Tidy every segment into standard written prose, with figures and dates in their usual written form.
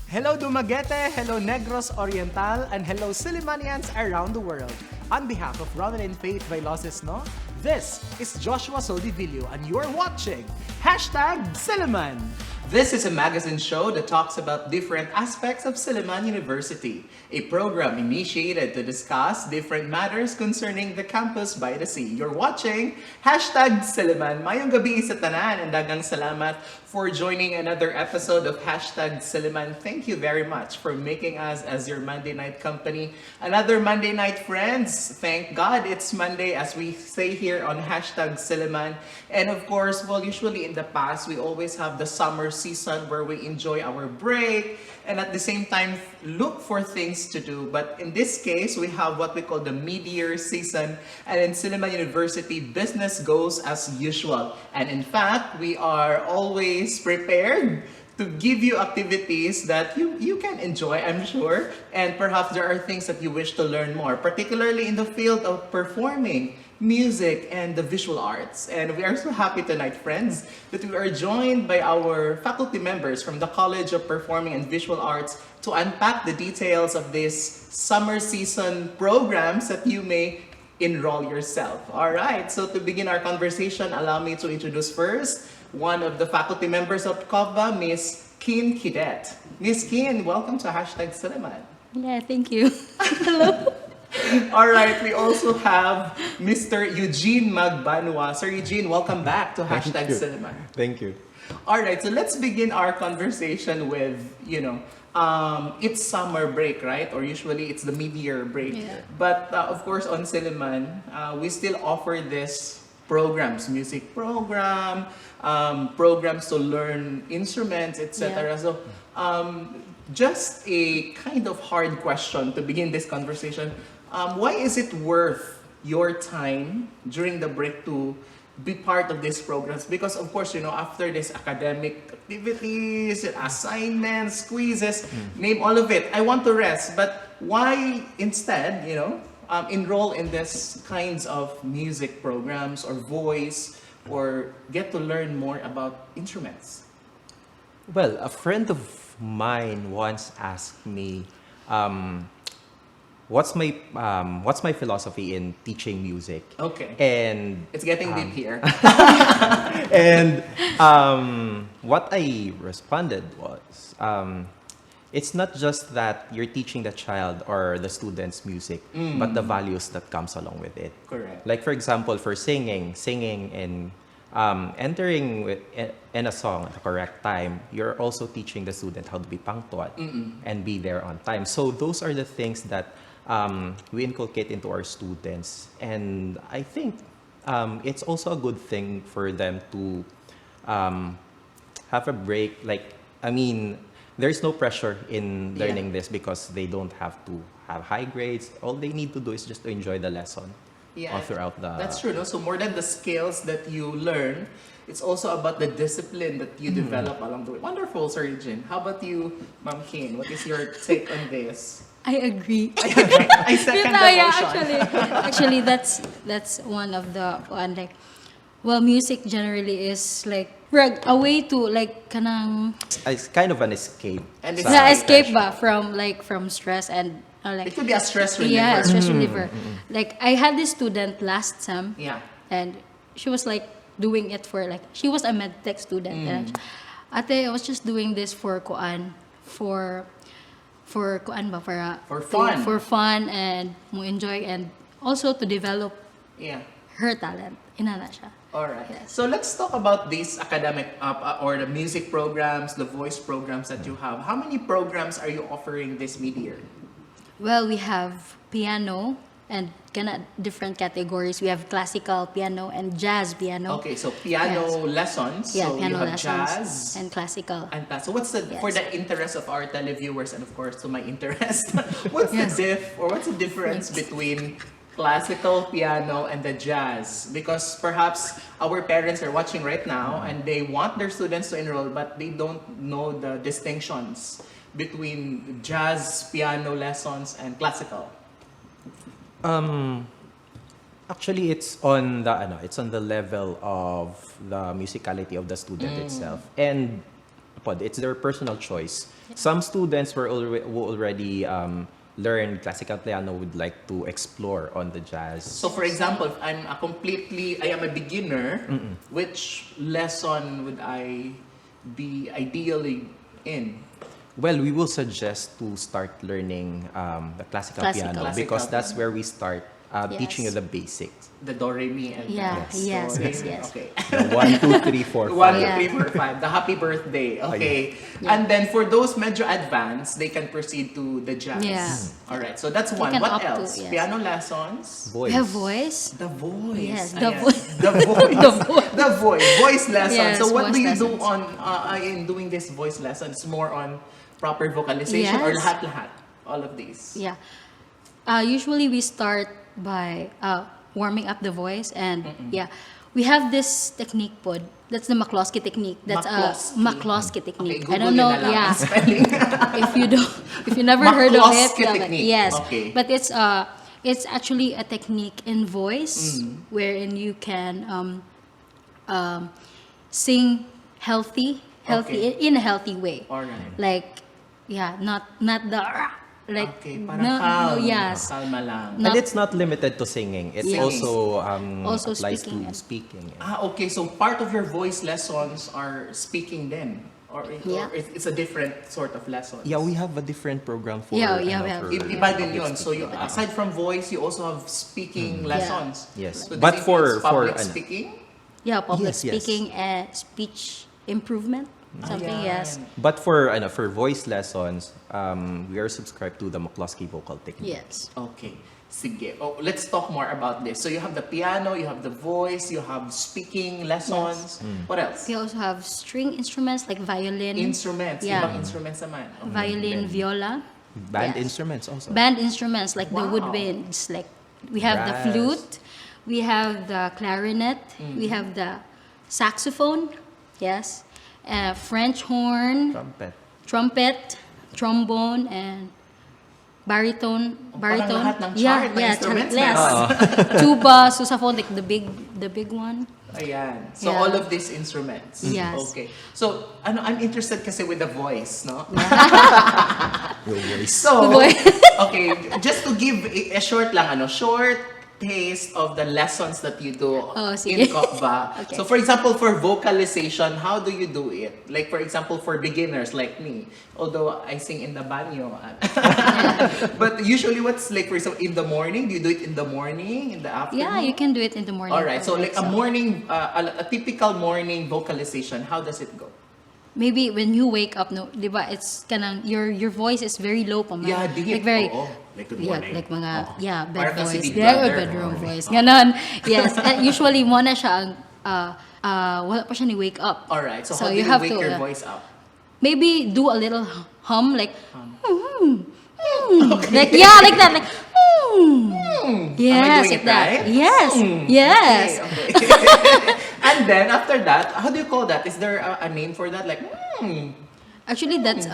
Hello Dumaguete, hello Negros Oriental, and hello Sillimanians around the world. On behalf of Ronelyn Vailoces-No, this is Joshua Soldivillo and you're watching #Silliman. This is a magazine show that talks about different aspects of Silliman University, a program initiated to discuss different matters concerning the campus by the sea. You're watching #Silliman. Mayong gabi sa tanan and daghang salamat for joining another episode of #Silliman. Thank you very much for making us as your Monday night company. Another Monday night, friends. Thank God it's Monday, as we say here on #Silliman. And of course, well, usually in the past, we always have the summer season where we enjoy our break and at the same time look for things to do. But in this case, we have what we call the mid-year season, and in Silliman University, business goes as usual. And in fact, we are always prepared to give you activities that you can enjoy, I'm sure, and perhaps there are things that you wish to learn more, particularly in the field of performing, music, and the visual arts. And we are so happy tonight, friends, that we are joined by our faculty members from the College of Performing and Visual Arts to unpack the details of these summer season programs that you may enroll yourself. All right, so to begin our conversation, allow me to introduce first one of the faculty members of COPVA, Miss Quin Quidet. Miss Quin, welcome to #Silliman. Yeah, thank you. Hello. All right, we also have Mr. Eugin Magbanua. Sir Eugin, welcome back to #Silliman. Thank you. All right, so let's begin our conversation with, it's summer break, right? Or usually it's the mid-year break. Yeah. But of course, on Silliman, we still offer this programs, music program, programs to learn instruments, etc. Yeah. So, just a kind of hard question to begin this conversation. Why is it worth your time during the break to be part of these programs? Because of course, after this academic activities, assignments, quizzes, name all of it, I want to rest. But why instead, enroll in this kinds of music programs or voice or get to learn more about instruments? Well, a friend of mine once asked me, what's my philosophy in teaching music? Okay. And It's getting deep here. and what I responded was, it's not just that you're teaching the child or the students music, but the values that comes along with it. Correct. Like for example, for singing and entering in a song at the correct time, you're also teaching the student how to be punctual and be there on time. So those are the things that we inculcate into our students, and I think it's also a good thing for them to have a break. There's no pressure in learning this because they don't have to have high grades. All they need to do is just to enjoy the lesson all throughout the... That's true, no? So more than the skills that you learn, it's also about the discipline that you develop along the way. Wonderful, Sir Eugin. How about you, Ma'am Quin? What is your take on this? I agree. I second the motion. Actually, that's one of the music generally is like a way to like kanang It's kind of an escape. And sa- yeah, escape ba from stress and like It could be a stress reliever. yeah, stress reliever. Like I had this student last sem, Yeah. and she was like doing it for like she was a medtech student. And ate, I was just doing this for kuan for kuan ba For fun. for fun and mo enjoy and also to develop Yeah. her talent. Inana siya. All right. Yes. So let's talk about these academic or the music programs, the voice programs that you have. How many programs are you offering this mid-year? Well, we have piano and different categories. We have classical piano and jazz piano. Okay, so piano lessons. Yeah, so piano you have lessons jazz. and classical. And so what's the Yes. for the interest of our televiewers and of course to my interest, what's Yes. the difference between classical, piano, and the jazz. Because perhaps our parents are watching right now and they want their students to enroll, but they don't know the distinctions between jazz, piano lessons, and classical. Actually, it's on the level of the musicality of the student itself, and it's their personal choice. Some students who already learn classical piano would like to explore on the jazz. So, for example, if I am a beginner, which lesson would I be ideally in? Well, we will suggest to start learning the classical piano Classical because that's piano. where we start teaching you Yes. the basics. The do, re, mi, and Yes, do, yes, re, yes. Okay. The 1, 2, 3, 4, 5. 1, 2, Yeah. 3, 4, 5. The happy birthday. Okay. Yeah. And then for those medyo advanced, they can proceed to the jazz. Yeah. All right. So that's one. can What opt to, else? yes. Piano lessons. Voice. The voice. The voice. Yes, Ah, the yes. voice. The voice. The voice. The voice. Voice lessons. Yes, So what voice do you do lessons. on in doing this voice lessons? More on proper vocalization or Yes. lahat-lahat? All of these. Yeah. Usually we start by warming up the voice, and we have this technique pod. That's the McCloskey technique. That's McCloskey. McCloskey Okay, technique. Google I don't know. na lang Yeah. ang spelling. If you never heard of it, McCloskey technique. yes. Okay. But it's actually a technique in voice wherein you can sing healthy Okay. in a healthy way. Alright. Like not the like Okay, parang calm. yes. Kalma lang. No. And it's not limited to singing. It Singing. also Also applies speaking. to speaking. Okay. So part of your voice lessons are speaking then? Or Yeah. it's a different sort of lesson? Yeah, we have a different program for Yeah, we have. for Iba din public yun. So speaking. aside from voice, you also have speaking lessons. Yes. So this But includes for public ano, speaking? Yeah, public Yes, yes. speaking and speech improvement. Something, Ayan. yes. But for voice lessons, we are subscribed to the McCloskey vocal technique. Yes. Okay. Sige. Oh, let's talk more about this. So you have the piano, you have the voice, you have speaking lessons. What else? We also have string instruments like violin, Instruments. Yeah. Ibang instruments naman. Okay. violin, Then, viola. Band Yes. instruments also. Band instruments like the Wow. woodwinds. Like we have the Brass. flute, we have the clarinet, we have the saxophone, yes, French horn, trumpet, trombone, and baritone. Parang lahat ng chart na instruments yes. meron. Tuba, sousaphone, like the big one. Ayan. So Yeah. all of these instruments. Yes. Okay. So I'm interested kasi with the voice, no? Your voice. So, The voice. okay, just to give a short lang, short taste of the lessons that you do Oh, in sige. COPVA. Okay. So, for example, for vocalization, how do you do it? Like, for example, for beginners like me, although I sing in the banyo. But usually, what's like, for example, in the morning? Do you do it in the morning, in the afternoon? Yeah, you can do it in the morning. All right. So, like a So, morning, a typical morning vocalization, how does it go? maybe when you wake up, no, di ba, it's kanang your voice is very low pa man. Yeah, deep. Like very Oo. Like good yeah, morning. like mga bed Parang kasi voice. Big Yeah, Brother. bedroom Oo. voice. Ganon. Yes. Usually mo na siya ang wala pa siya ni wake up. All right. So, how do you you have wake to your voice up? maybe do a little hum like like yeah, like that, like yes, Am I doing like it that. right? Yes. Yes. Okay. And then after that, how do you call that? Is there a name for that? Like, Actually, that's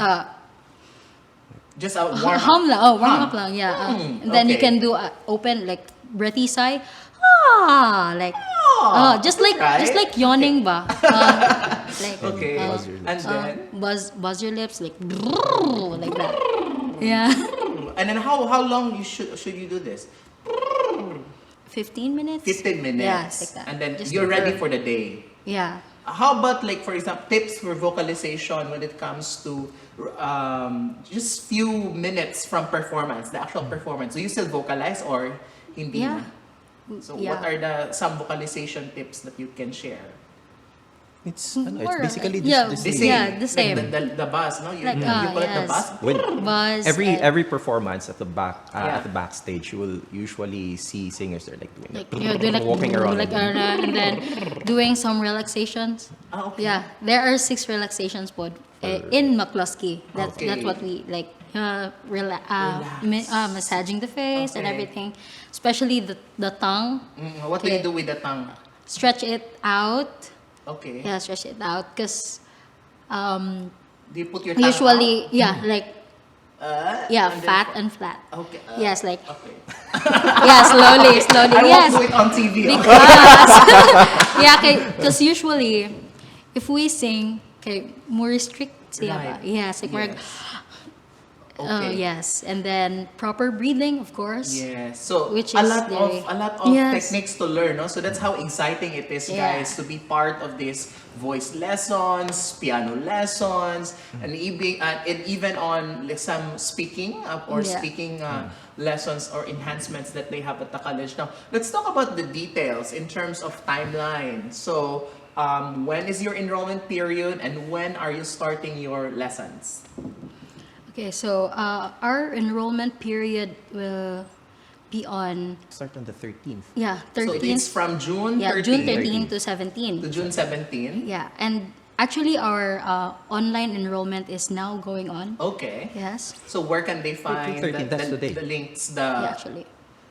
just a warm hum lang. Oh, warm Hum. up lang. Yeah. And then you okay. can do open like breathy sigh. Like just like right? yawning ba. Like Okay. Buzz your And then, buzz your lips like like that. Yeah. and then how long should you do this? 15 minutes. 15 minutes. Yeah, like that. And then Just you're ready for- for the day. Yeah. How about like for example tips for vocalization when it comes to just few minutes from performance, the actual performance? Do you still vocalize or hindi Yeah. na? So Yeah. what are some vocalization tips that you can share? It's More, basically yeah, the The same. same. Yeah, the same. Like the buzz, no? You, Like, you call it the yes. buzz? When Buzz. every performance at the back Yeah. at the backstage, you will usually see singers there like doing Like that, like walking around. like and then doing some relaxations. Ah, okay. Yeah, there are 6 relaxations pod in McCloskey. That's Okay. what we like massaging the face and Okay. everything, especially the tongue. What do you Okay. do with the tongue? Stretch it out. Okay. Yeah, stretch it out. Because Do you put your tongue usually, out? yeah, like, yeah, and then fat and flat. Okay. Yes, like, Okay. yeah, slowly. I Yes. won't do it on TV. Because, yeah, because usually, if we sing, okay, more strict siya ba? Right. Yes, like, more, Okay. yes, and then proper breathing, of course. Yes. So Which a is lot very- of Yes. techniques to learn, no? So that's how exciting it is, Yeah. guys, to be part of this voice lessons, piano lessons, and even on like, some speaking or Yeah. speaking lessons or enhancements that they have at the college. Now, let's talk about the details in terms of timeline. So, when is your enrollment period and when are you starting your lessons? Okay, so our enrollment period will be on, Start on the 13th. yeah, So it's 13th. from June 13, Yeah, June 13 to 17. to June 17. Yeah, and actually our online enrollment is now going on. Okay. Yes. So where can they find 13, that's today. the links? Yeah, actually.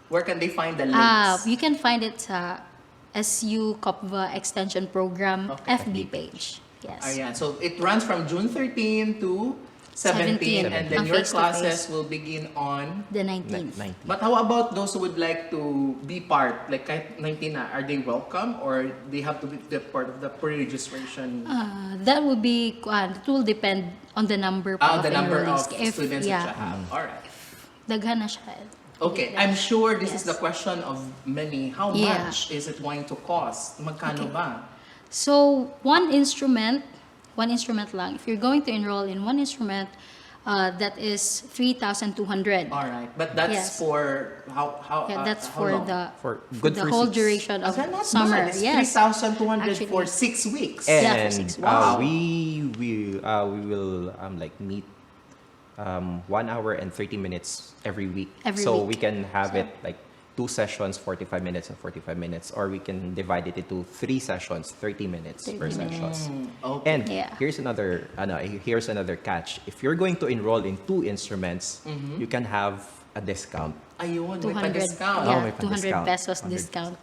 Where can they find the links? You can find it sa SU COPVA Extension Program Okay. FB page. Yes. Ayan. So it runs from June 13 to 17, 17, and then ang your face-to-face. classes will begin on. The 19th. 19th. But how about those who would like to be part? Like kahit 19 na, are they welcome or they have to be the part of the pre-registration? That would be, it will depend on the number of The number of enrollees. students yeah, that you have. All right. daghan na siya. Okay, I'm sure this is Yes. the question of many. How Yeah. much is it going to cost? Magkano ba? So, one instrument lang. If you're going to enroll in one instrument, that is 3,200. All right, but that's Yes. for how? Yeah, that's how for long? For the good for whole 6. duration of Okay, not summer. bad. It's Yes. 3,200 for Actually. 6 weeks. Yeah, for And 6 weeks. Wow. we will like meet 1 hour and 30 minutes every week. Every so week. we can have it like 2 sessions, 45 minutes and 45 minutes, or we can divide it into 3 sessions, 30 minutes 30 per minutes. session. Okay. And Yeah. here's another catch. If you're going to enroll in 2 instruments, you can have a discount. Ayun, may 200, pa-discount. yeah, may 200 pa-discount. pesos 100. discount.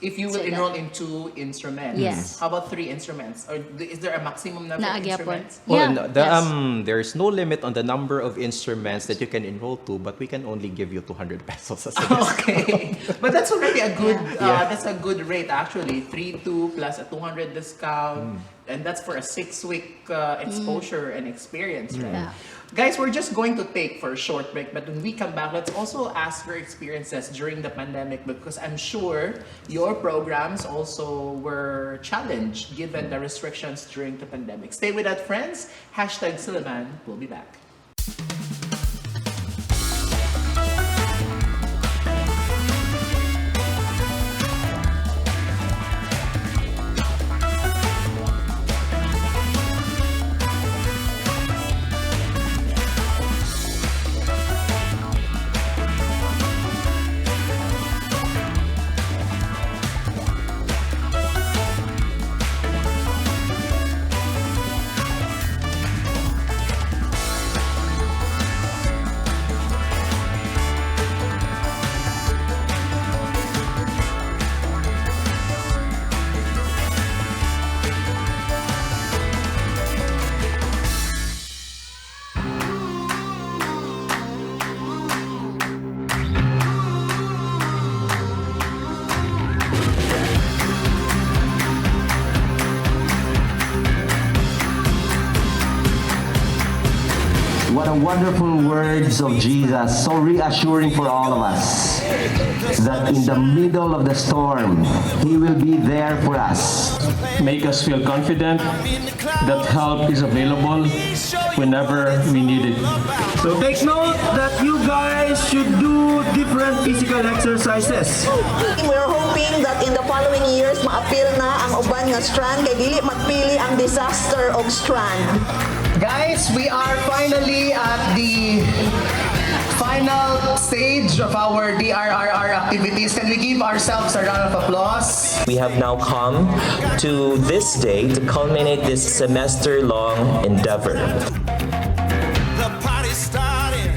If you will So enroll in 2 instruments. Yes. How about 3 instruments? Or is there a maximum number of Naagyapon. instruments? Yeah, no, yes. there's no limit on the number of instruments that you can enroll to, but we can only give you 200 pesos as a discount. Okay, but that's already a good. Yeah. That's a good rate actually. 3-2 plus a 200 discount, and that's for a 6-week exposure and experience, right? Yeah. Guys, we're just going to take for a short break, but when we come back, let's also ask your experiences during the pandemic because I'm sure your programs also were challenged given the restrictions during the pandemic. Stay with us, friends. #Silliman. We'll be back. What a wonderful words of Jesus, so reassuring for all of us that in the middle of the storm, He will be there for us. Make us feel confident that help is available whenever we need it. So take note that you guys should do different physical exercises. We're hoping that in the following years ma-appeal na ang uban nga strand kay dili magpili ang disaster og strand. Guys, we are finally at the final stage of our DRRR activities. Can we give ourselves a round of applause? We have now come to this day to culminate this semester-long endeavor. The party started.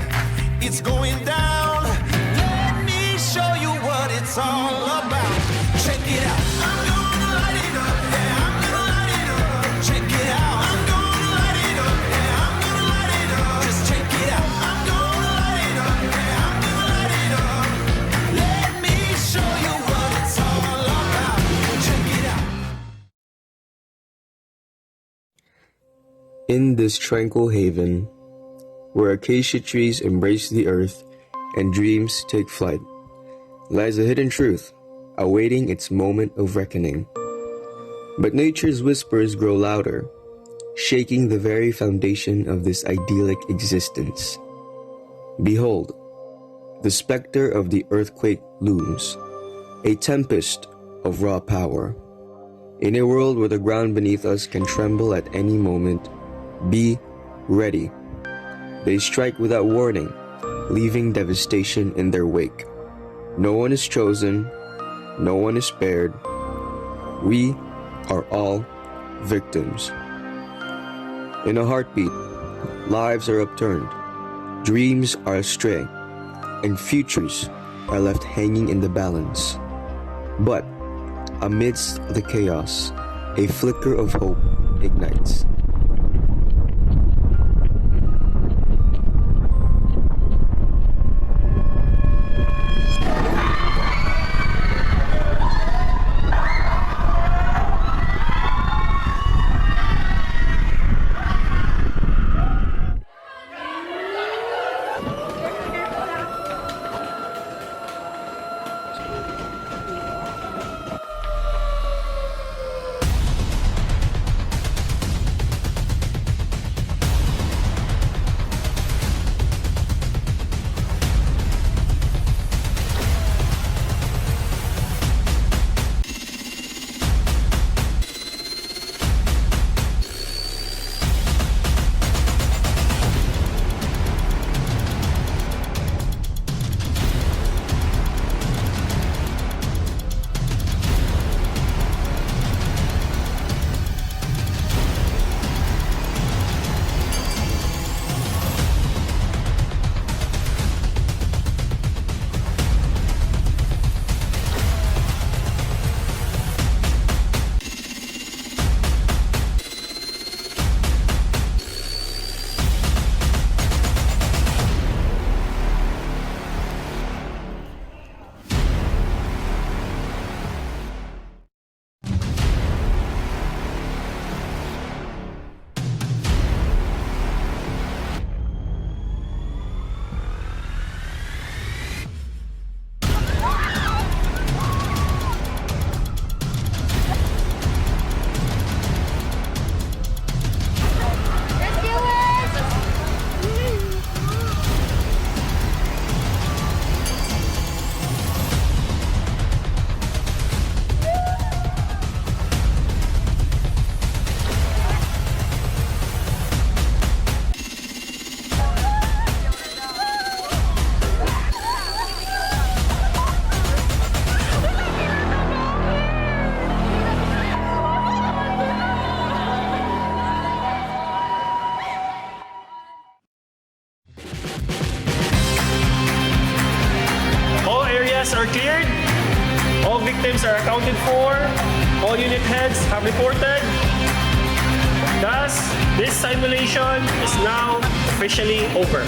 it's going down. Let me show you what it's all about. Check it out. I'm gonna light it up. Yeah, I'm gonna light it up. Check it out. I'm gonna light it up. Yeah, I'm gonna light it up. Just check it out. I'm gonna light it up. Yeah, I'm gonna light it up. Let me show you what it's all about. Check it out. In this tranquil haven, where acacia trees embrace the earth and dreams take flight, lies a hidden truth, awaiting its moment of reckoning. But nature's whispers grow louder, shaking the very foundation of this idyllic existence. Behold, the specter of the earthquake looms, a tempest of raw power. In a world where the ground beneath us can tremble at any moment, be ready. They strike without warning, leaving devastation in their wake. No one is chosen, no one is spared. We are all victims. In a heartbeat, lives are upturned, dreams are astray, and futures are left hanging in the balance. But amidst the chaos, a flicker of hope ignites. are cleared. All victims are accounted for. All unit heads have reported. Thus, this simulation is now officially over.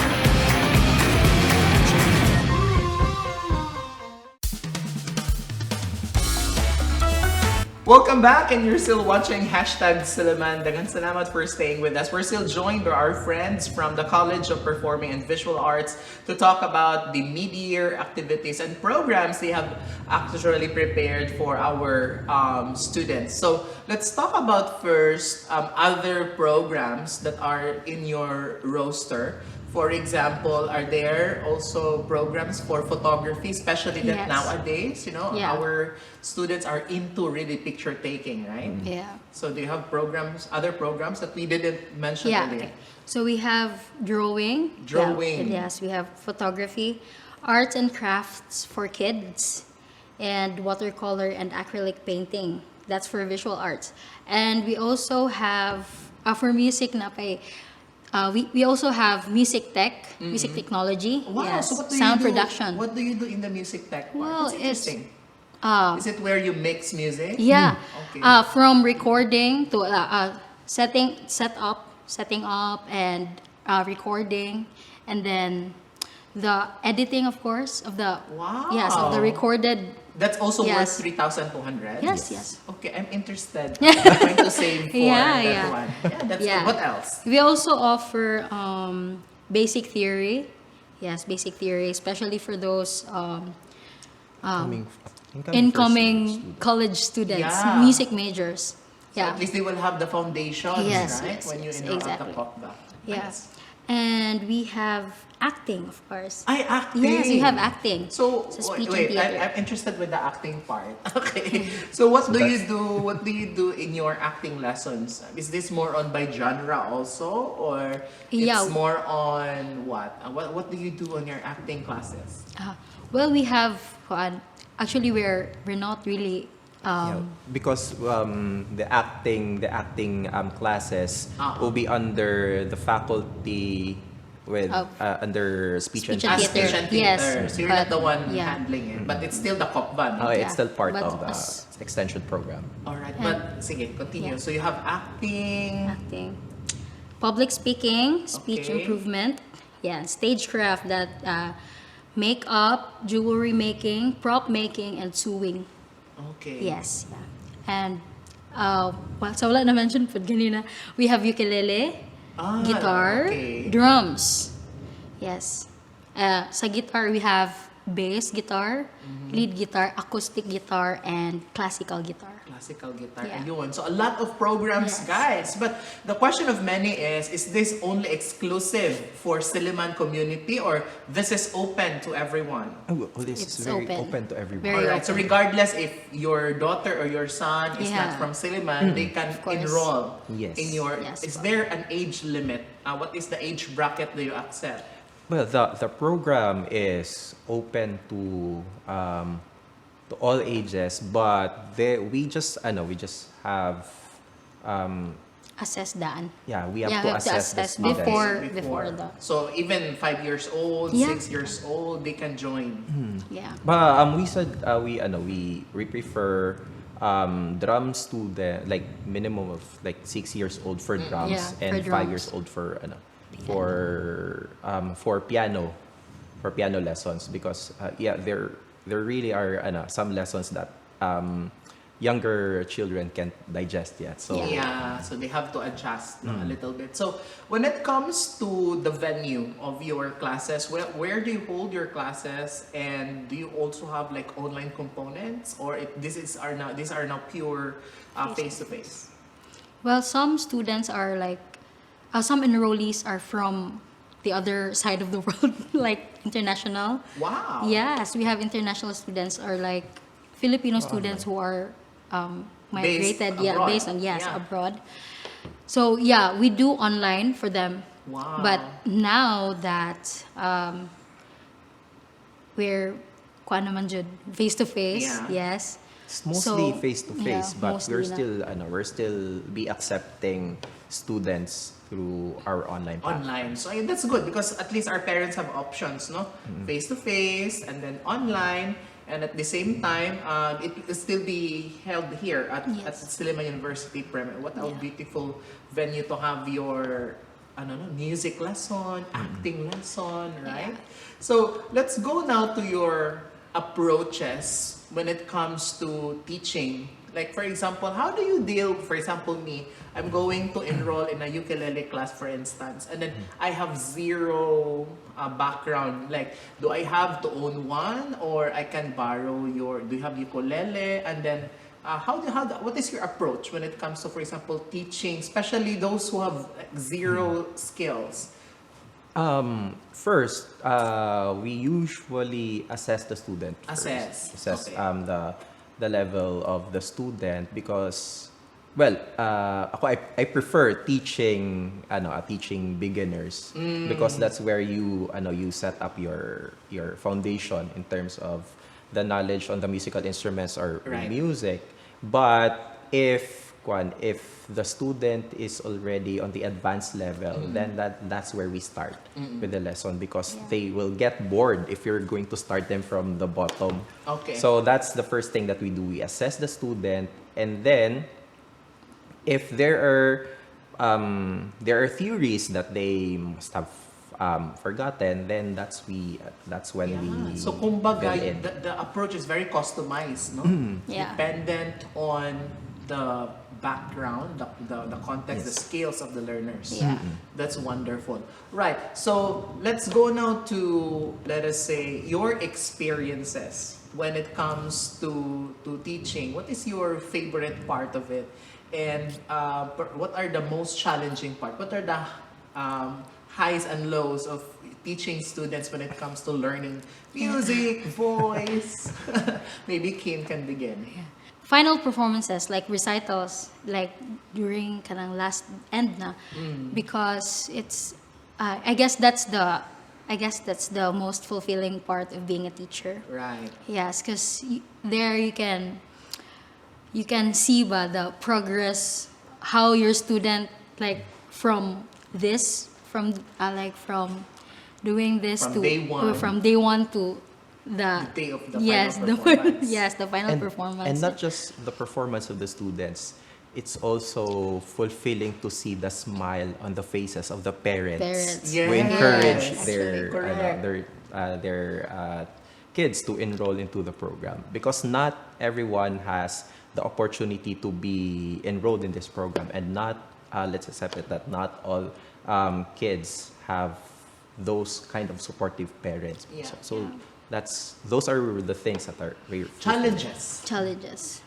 Welcome back, and you're still watching #Silliman. Daghang salamat for staying with us. We're still joined by our friends from the College of Performing and Visual Arts to talk about the mid-year activities and programs they have actually prepared for our students. So let's talk about first other programs that are in your roster. For example, are there also programs for photography, especially that Yes. nowadays, Yeah. our students are into really picture taking, right? Yeah. So do you have other programs that we didn't mention Yeah. earlier? Okay. So we have drawing. Drawing. Yeah, yes, we have photography, arts and crafts for kids, and watercolor and acrylic painting. That's for visual arts. And we also have for music na we also have music tech, music technology. Wow, Yes, so what do sound you do? production. What do you do in the music tech part? Well, That's it's interesting. Is it where you mix music? yeah, Okay. from recording to setting up and recording, and then the editing, of course, of the yes of the Wow. recorded. That's also Yes. worth 3,200? Yes. Okay, I'm interested. I'm going to save for Yeah, that yeah. one. Yeah, that's Yeah. good. What else? We also offer basic theory. Yes, basic theory, especially for those Incoming incoming first year students. college students, Yeah. music majors. So Yeah. at least they will have the foundations, Yes, right? yes, When you yes, enroll exactly. at the COPVA. Yeah. Nice. And we have acting, of course. Acting. Yes, we have acting. So, So speech wait, and theater. I'm interested with the acting part. Okay. So what do you that's- do? What do you do in your acting lessons? Is this more on by genre also, or Yeah. it's more on what? What do you do on your acting classes? Well, we have actually we're not really Yeah, because the acting classes will be under the faculty with Of under speech and speech and Ah, theater. speech and Yes, theater. So you're not but- the one yeah. handling it, but it's still the COPVA. No? Oh, it's Yeah, still part but of the extension program. All right, but sige, continue. Yeah. So you have acting. public speaking, speech Okay. improvement, stagecraft, that makeup, jewelry making, prop making, and sewing. Okay. Yes, yeah. And so wala na mention po ganina, we have ukulele, guitar, okay. drums. Yes. Sa guitar we have bass guitar, lead guitar, acoustic guitar, and classical guitar. Classical guitar. Yeah. Ayun. So a lot of programs, Yes. guys. But the question of many is this only exclusive for Silliman community or this is open to everyone? Oh, well, this It's is very open. open to everyone. Very Alright, so open. regardless if your daughter or your son is not Yeah. from Silliman, they can course. enroll Yes. in your... Yes, is po. there an age limit? What is the age bracket that you accept? Well, the program is open to all ages, but we just have Assess daan. we have to assess the students. Before the So even 5 years old, Yeah. 6 years old, they can join. yeah. But we said we prefer drum student, like minimum of like 6 years old for drums Yeah, and for 5 drums. years old for piano lessons, because there really are some lessons that younger children can't digest yet. So Yeah, so they have to adjust a little bit. So when it comes to the venue of your classes, where do you hold your classes, and do you also have like online components, or these are now pure face to face? Well, some students are like, some enrollees are from the other side of the world, like international. Wow. Yes, we have international students, or like Filipino students who are migrated, abroad. based on Yeah. abroad. So yeah, we do online for them. Wow. But now that we're face to face, Yeah. yes. it's mostly So, face to face, yeah, but mostly we're still be accepting students through our online platform. Online. So that's good because at least our parents have options, no? Face to face and then online, and at the same time, it will still be held here at Silliman University Premier. What a beautiful venue to have your music lesson, acting lesson, right? So let's go now to your approaches when it comes to teaching. Like for example, how do you deal, for example me, I'm going to enroll in a ukulele class for instance, and then I have zero background. Like, do I have to own one, or I can borrow do you have ukulele? And then what is your approach when it comes to, for example, teaching, especially those who have like, zero skills? First, we usually assess the student. First. Assess Okay. The level of the student, because I prefer teaching beginners, because that's where you set up your foundation in terms of the knowledge on the musical instruments or Right. music. But if Quin, if the student is already on the advanced level, then that's where we start with the lesson, because they will get bored if you're going to start them from the bottom. Okay. So that's the first thing that we do. We assess the student, and then if there are theories that they must have forgotten, then that's when we So kumbaga, fill in. the approach is very customized, no? Yeah. Dependent on the background, the context, the skills of the learners. Yeah. That's wonderful. Right. So let's go now to, let us say, your experiences when it comes to teaching. What is your favorite part of it? And what are the most challenging part? What are the highs and lows of teaching students when it comes to learning music, voice? Maybe Quin can begin. Final performances like recitals, like during kanang last end na, because it's I guess that's the most fulfilling part of being a teacher. Right. Yes, because there you can see ba the progress, how your student, like from doing this From to day one. from day one to the day of the yes final performance. the final performance. And not just the performance of the students, it's also fulfilling to see the smile on the faces of the parents. Parents. Yes. who encourage Correct. their kids to enroll into the program, because not everyone has the opportunity to be enrolled in this program, and not let's accept it that not all kids have those kind of supportive parents. Yeah. So those are the things that are very Challenges.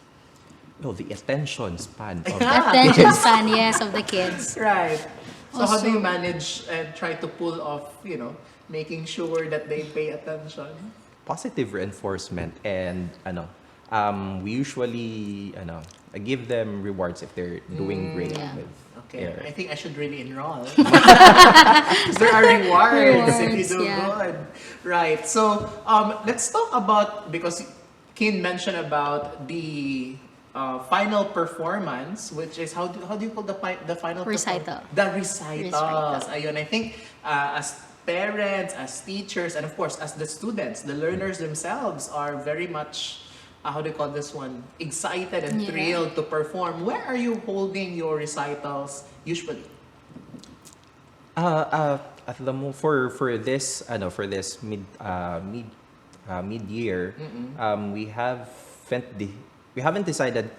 No, the attention span of Attention span, yes, of the kids. Right. So how do Also- you manage and try to pull off, making sure that they pay attention? positive reinforcement, and we usually give them rewards if they're doing great Yeah. with Okay, their- I think I should really enroll. There are rewards if you Rewards, do yeah. good. Right. So let's talk about, because Quin mentioned about the final performance, which is how do you call the final Recital. The recitals. Recital. Ayun, I think as parents, as teachers, and of course as the students, the learners themselves are very much how do you call this one? Excited and Yeah. thrilled to perform. Where are you holding your recitals usually? At the for this mid-year, we haven't decided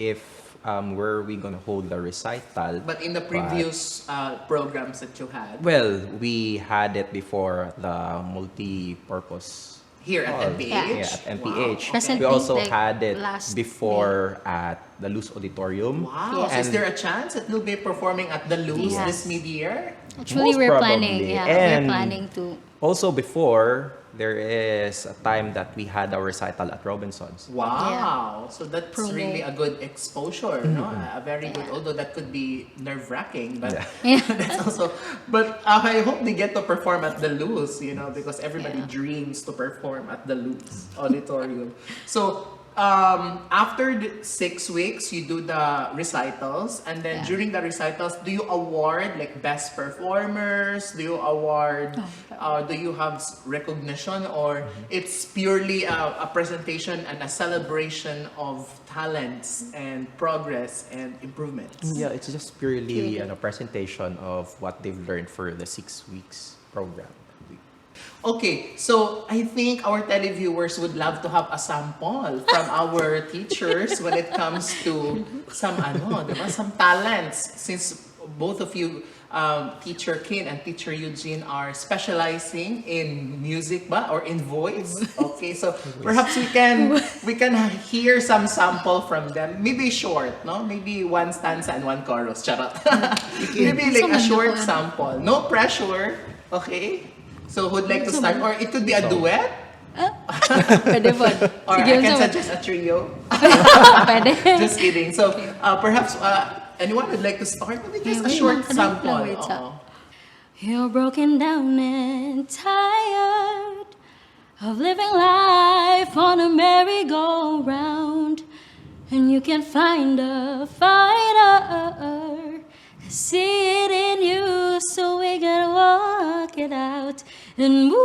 if where we gonna hold the recital. But in the previous programs that you had Well, we had it before the multi-purpose here at hall. MPH? Yeah, at MPH. Wow. Present We also like had it last before at the Luz Auditorium. Wow. So is And there a chance that you'll be performing at the Luz Yes. this mid-year? Actually, Most we're probably. planning. Yeah, And we're planning to. Also before, there is a time that we had our recital at Robinson's. Wow. So that's Promo. really a good exposure, no? A very good, although that could be nerve-wracking, but Yeah. that's also, but I hope they get to perform at the Luz, because everybody Yeah. dreams to perform at the Luz Auditorium. So, after the 6 weeks, you do the recitals, and then Yeah. during the recitals, do you award like best performers? Do you award, do you have recognition, or it's purely a presentation and a celebration of talents and progress and improvements? Yeah, it's just purely a presentation of what they've learned for the 6 weeks program. Okay, so I think our televiewers would love to have a sample from our teachers when it comes to some diba? Some talents, since both of you, Teacher Quin and Teacher Eugin, are specializing in music ba or in voice. Okay, so perhaps we can hear some sample from them. Maybe short, no? Maybe one stanza and one chorus. Charot. Maybe like a short sample. No pressure. Okay. So who'd like to start? Or it could be a duet. Pwede po. Or Sige, I can unsa man. suggest a trio. Pwede. Just kidding. So perhaps anyone would like to start? Maybe just a Wait short lang, sample. wait, Oo. You're broken down and tired of living life on a merry-go-round. and you can find a fighter. I see it in you, so we gotta walk it out and move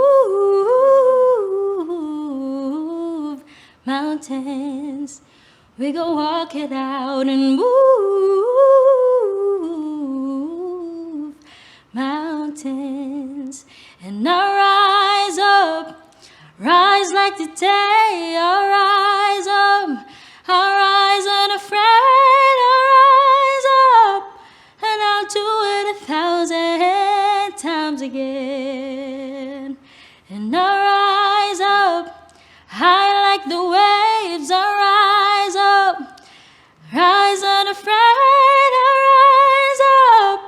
mountains. We go walk it out and move mountains. And I'll rise up, rise like the day. I'll rise up, I'll rise unafraid. I'll rise up, and I'll do it 1,000 times again. And I'll rise up, high like the waves. I'll rise up, rise unafraid. I'll rise up,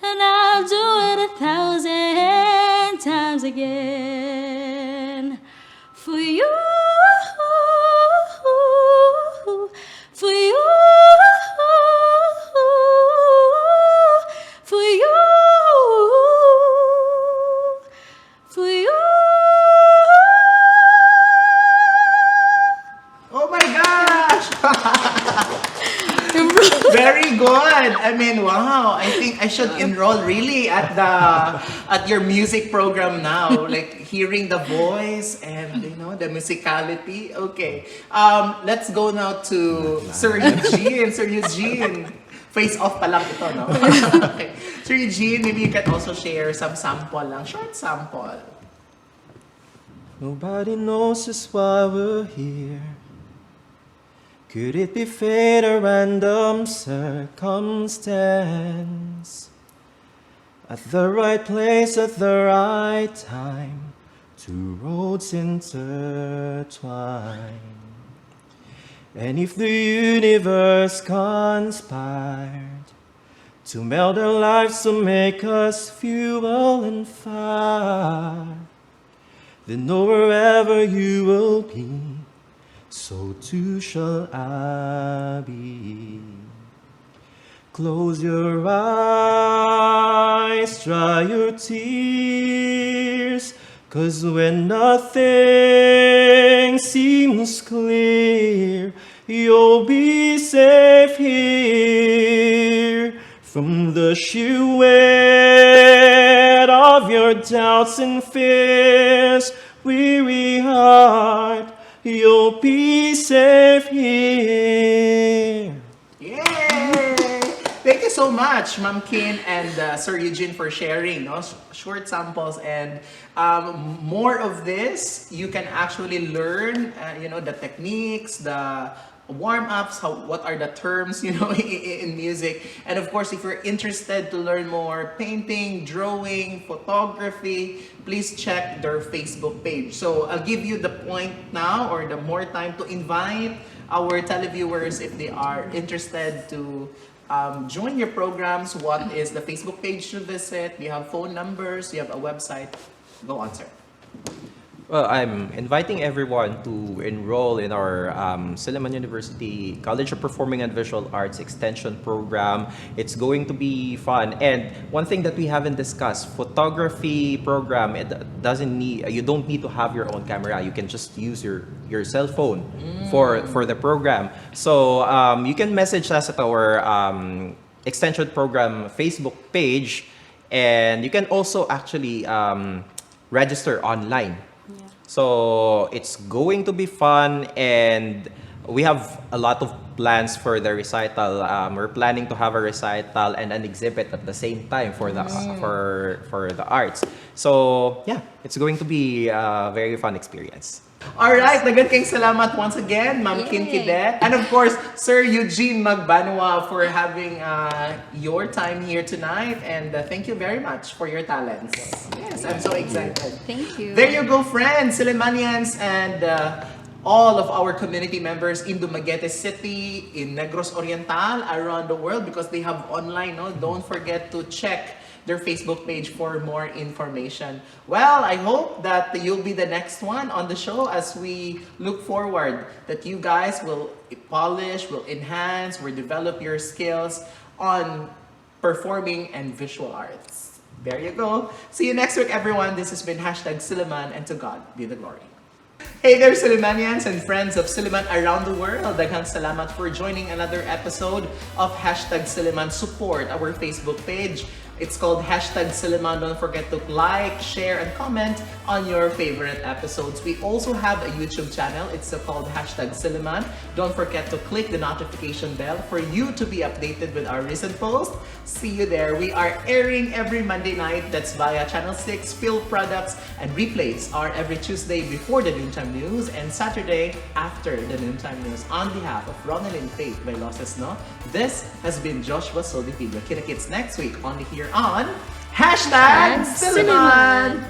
and I'll do it 1,000 times again. For you, for you, for you, for you. Oh my gosh! Very good. I mean, wow. I think I should enroll really at your music program now. Like hearing the voice and the musicality. Okay. Let's go now to Sir Eugin. Sir Eugin. Face off pa lang ito, no? Okay. Sir Eugin, maybe you can also share some sample lang. Short sample. Nobody knows just why we're here. Could it be fate or random circumstance? At the right place at the right time, two roads intertwine. And if the universe conspired to meld our lives to make us fuel and fire, then know wherever you will be, so too shall I be. Close your eyes, dry your tears, 'cause when nothing seems clear, you'll be safe here. From the sheer weight of your doubts and fears, weary heart, you'll be safe here. Yay! Thank you so much, Ma'am Quin and Sir Eugin, for sharing short samples, and more of this. You can actually learn, the techniques, the warm-ups, what are the terms, in music. And of course, if you're interested to learn more painting, drawing, photography, please check their Facebook page. So I'll give you the point now, or the more time, to invite our televiewers if they are interested to join your programs. What is the Facebook page to visit? Do you have phone numbers? Do you have a website? Go on, sir. Well, I'm inviting everyone to enroll in our Silliman University College of Performing and Visual Arts Extension program. It's going to be fun. And one thing that we haven't discussed, photography program, you don't need to have your own camera. You can just use your cell phone for the program. So you can message us at our extension program Facebook page, and you can also actually register online. So it's going to be fun, and we have a lot of plans for the recital. We're planning to have a recital and an exhibit at the same time for the for the arts. So yeah, it's going to be a very fun experience. Alright, dagan kayong salamat once again, Ma'am Quin Quidet. And of course, Sir Eugin Magbanua, for having your time here tonight. And thank you very much for your talents. Yes, I'm so excited. Thank you. There you go, friends, Sillimanians, and all of our community members in Dumaguete City, in Negros Oriental, around the world, because they have online. Don't forget to check their Facebook page for more information. Well, I hope that you'll be the next one on the show, as we look forward that you guys will polish, will enhance, will develop your skills on performing and visual arts. There you go. See you next week, everyone. This has been #Silliman, and to God be the glory. Hey there, Sillimanians and friends of Silliman around the world. Daghang salamat for joining another episode of #Silliman. Support our Facebook page. It's called #Silliman. Don't forget to like, share, and comment on your favorite episodes. We also have a YouTube channel. It's called #Silliman. Don't forget to click the notification bell for you to be updated with our recent posts. See you there. We are airing every Monday night. That's via Channel 6, Fiel Products, and replays are every Tuesday before the noontime news and Saturday after the noontime news. On behalf of Ronelyn, Faith, Vailoces-No, this has been Joshua Soldivillo. Kita-kits next week only here on #Silliman.